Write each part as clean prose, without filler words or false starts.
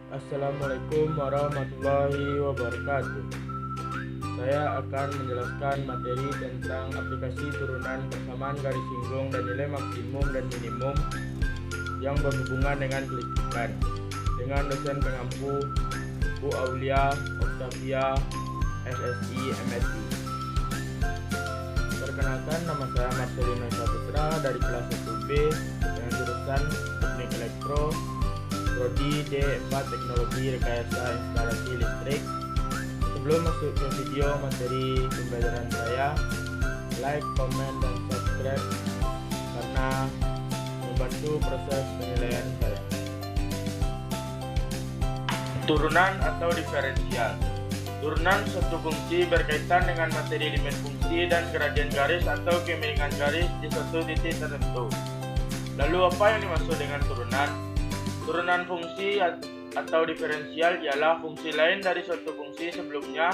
Assalamualaikum warahmatullahi wabarakatuh. Saya akan menjelaskan materi tentang aplikasi turunan persamaan garis singgung dan nilai maksimum dan minimum yang berhubungan dengan kelistrikan dengan dosen pengampu Bu Aulia Octavia SSI MSI. Perkenalkan, nama saya Marcelino Saputra dari kelas 1B dengan jurusan Teknik Elektro Prodi D4 Teknologi Rekayasa Instalasi Listrik. Sebelum masuk ke video materi pembelajaran saya, like, komen, dan subscribe karena membantu proses penilaian saya. Turunan atau diferensial. Turunan suatu fungsi berkaitan dengan materi limit fungsi dan gradien garis atau kemiringan garis di suatu titik tertentu. Lalu apa yang dimaksud dengan turunan? Turunan fungsi atau diferensial ialah fungsi lain dari suatu fungsi sebelumnya,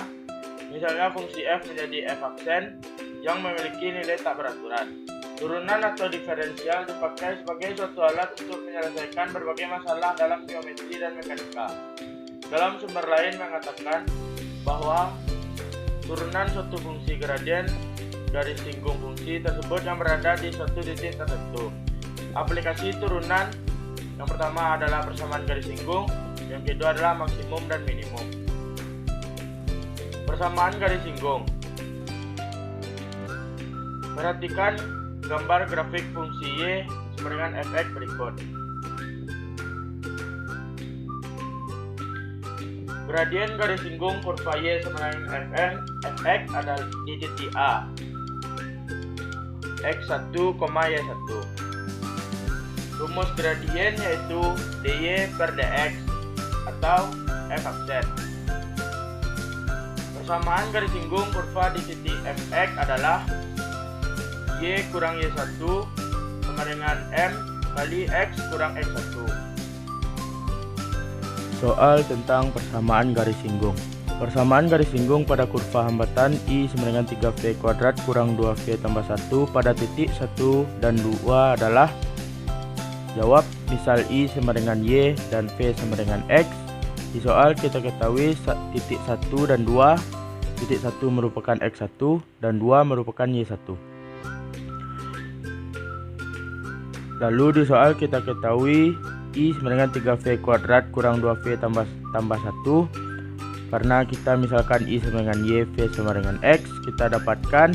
misalnya fungsi f menjadi f aksen yang memiliki nilai tak beraturan. Turunan atau diferensial dipakai sebagai suatu alat untuk menyelesaikan berbagai masalah dalam geometri dan mekanika. Dalam sumber lain mengatakan bahwa turunan suatu fungsi gradien garis singgung fungsi tersebut yang berada di suatu titik tertentu. Aplikasi turunan yang pertama adalah persamaan garis singgung, yang kedua adalah maksimum dan minimum. Persamaan garis singgung. Perhatikan gambar grafik fungsi y sama dengan fx berikut. Gradien garis singgung kurva y sama dengan fx adalah di titik A, x1, y1. Rumus gradien yaitu dy per dx atau f aksen. Persamaan garis singgung kurva di titik fx adalah y kurang y1 sama dengan m kali x kurang x1. Soal tentang persamaan garis singgung. Persamaan garis singgung pada kurva hambatan I sama dengan 3v kuadrat kurang 2v tambah 1 pada titik 1 dan 2 adalah: jawab misal I sama dengan Y dan V sama dengan X. Di soal kita ketahui titik 1 dan 2. Titik 1 merupakan X1 dan 2 merupakan Y1. Lalu di soal kita ketahui I sama dengan 3V kuadrat kurang 2V tambah 1. Karena kita misalkan I sama dengan Y, V sama dengan X, kita dapatkan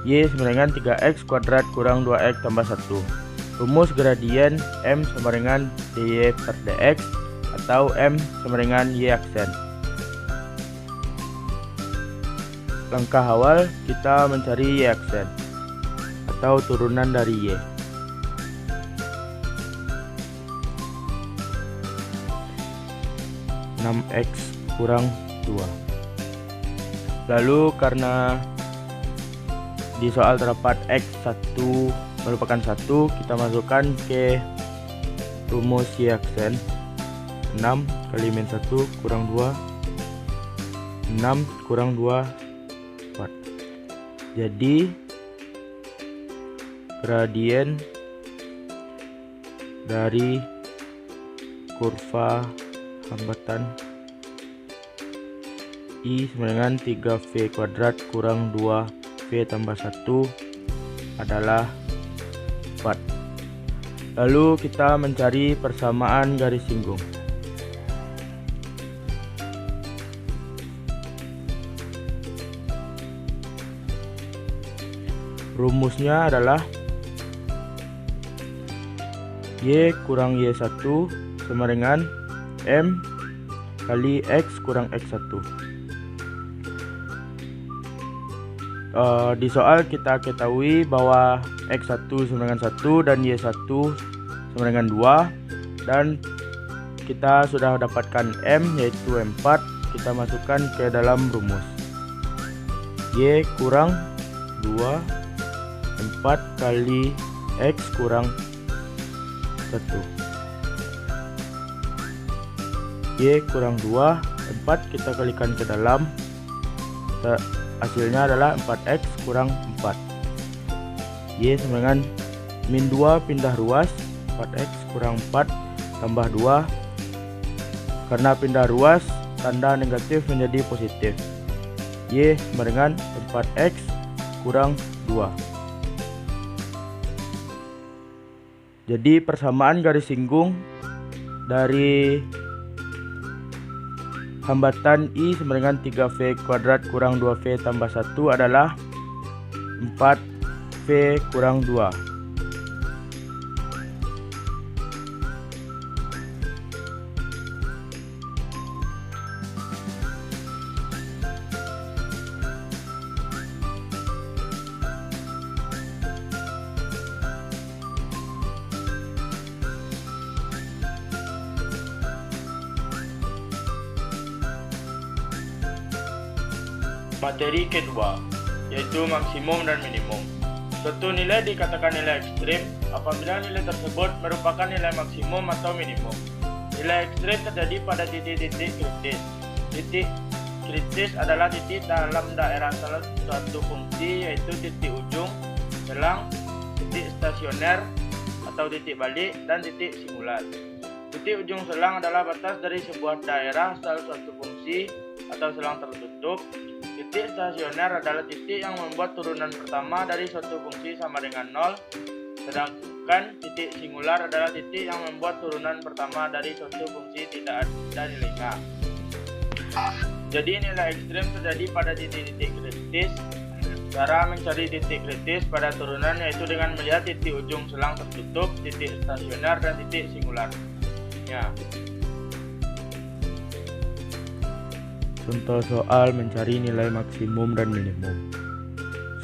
Y sama dengan 3x kuadrat kurang 2x tambah 1. Rumus gradien M sama dengan dy per dx atau M sama dengan y aksen. Langkah awal kita mencari y aksen atau turunan dari y. (6x kurang 2). Lalu karena di soal terdapat x1 merupakan 1, kita masukkan ke rumus y aksen. 6 kali min 1 kurang 2, 6 kurang 2, 4. Jadi gradien dari kurva hambatan I sama dengan 3v kuadrat kurang 2v tambah 1 adalah 4. Lalu kita mencari persamaan garis singgung. Rumusnya adalah y kurang y1 sama dengan m kali x kurang x1. Di soal kita ketahui bahwa x1 sama dengan 1 dan y1 sama dengan 2, dan kita sudah dapatkan m yaitu 4. Kita masukkan ke dalam rumus y kurang 2 4 kali x kurang 1. Y kurang 2 4 kita kalikan ke dalam, hasilnya adalah 4x kurang 4. Y sama dengan min 2 pindah ruas, 4x kurang 4 tambah 2. Karena pindah ruas, tanda negatif menjadi positif. Y sama dengan 4X kurang 2. Jadi persamaan garis singgung dari hambatan I sama dengan 3V kuadrat kurang 2V tambah 1 adalah 4V kurang 2. Materi kedua, yaitu maksimum dan minimum. Suatu nilai dikatakan nilai ekstrim apabila nilai tersebut merupakan nilai maksimum atau minimum. Nilai ekstrim terjadi pada titik-titik kritis. Titik kritis adalah titik dalam daerah salah satu fungsi, yaitu titik ujung, selang, titik stasioner atau titik balik, dan titik singular. Titik ujung selang adalah batas dari sebuah daerah salah satu fungsi atau selang tertutup. Titik stasioner adalah titik yang membuat turunan pertama dari suatu fungsi sama dengan 0, sedangkan titik singular adalah titik yang membuat turunan pertama dari suatu fungsi tidak ada nilainya. Jadi nilai ekstrim terjadi pada titik-titik kritis. Cara mencari titik kritis pada turunan yaitu dengan melihat titik ujung selang tertutup, titik stasioner, dan titik singularnya. Contoh soal mencari nilai maksimum dan minimum.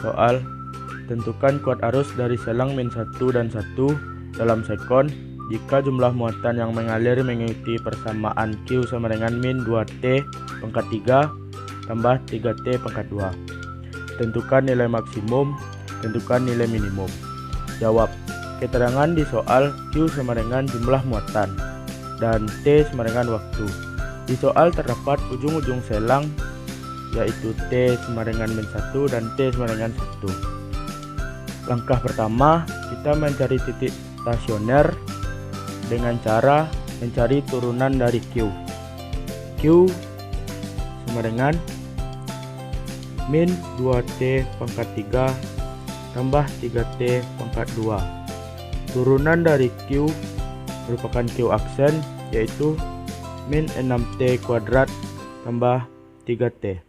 Soal, tentukan kuat arus dari selang -1 dan 1 dalam sekon jika jumlah muatan yang mengalir mengikuti persamaan Q sama dengan -2T pangkat 3 tambah 3T pangkat 2. Tentukan nilai maksimum, tentukan nilai minimum. Jawab. Keterangan di soal Q sama dengan jumlah muatan dan T sama dengan waktu. Di soal terdapat ujung-ujung selang, yaitu T sama dengan -1 dan T sama dengan 1. Langkah pertama, kita mencari titik stasioner dengan cara mencari turunan dari Q. Q sama dengan -2T pangkat 3 tambah 3T pangkat 2. Turunan dari Q merupakan Q aksen, yaitu -6T kuadrat tambah 3T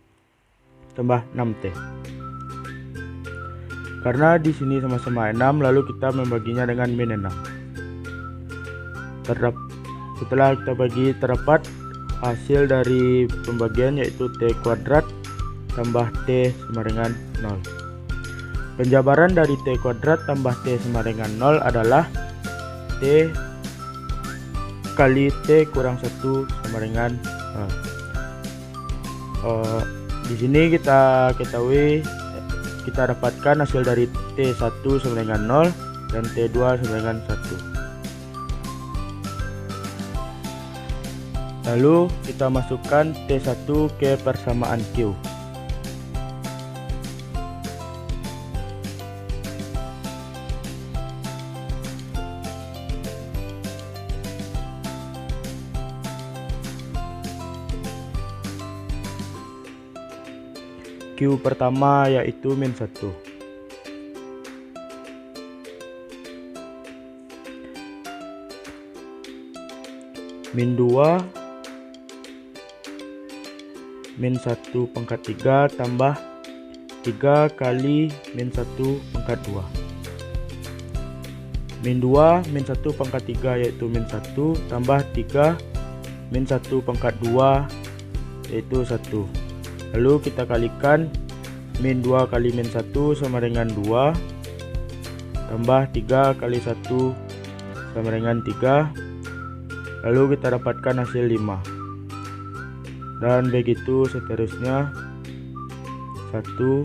tambah 6T. Karena di sini sama-sama 6, lalu kita membaginya dengan -6. Setelah kita bagi, terdapat hasil dari pembagian, yaitu T kuadrat tambah T sama dengan 0. Penjabaran dari T kuadrat tambah T sama dengan 0 adalah T kali T kurang 1 sama dengan di sini kita ketahui, kita dapatkan hasil dari T1 sama dengan 0 dan T2 sama dengan 1. Lalu kita masukkan T1 ke persamaan Q. Q pertama yaitu -1. -2 -1 pangkat 3 tambah 3 kali -1 pangkat 2. -2 -1 pangkat 3 yaitu -1 tambah 3 -1 pangkat 2 yaitu 1. Lalu kita kalikan -2 kali -1 sama dengan 2 tambah 3 kali 1 sama dengan 3. Lalu kita dapatkan hasil 5. Dan begitu seterusnya. 1 1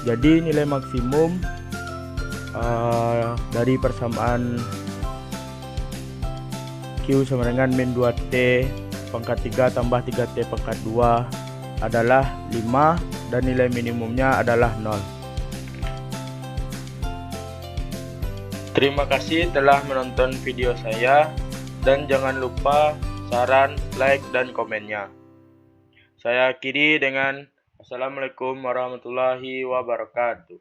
Jadi nilai maksimum dari persamaan Q sama dengan min 2T pangkat 3 tambah 3T pangkat 2 adalah 5 dan nilai minimumnya adalah 0. Terima kasih telah menonton video saya dan jangan lupa saran, like, dan komennya. Saya akhiri dengan Assalamualaikum warahmatullahi wabarakatuh.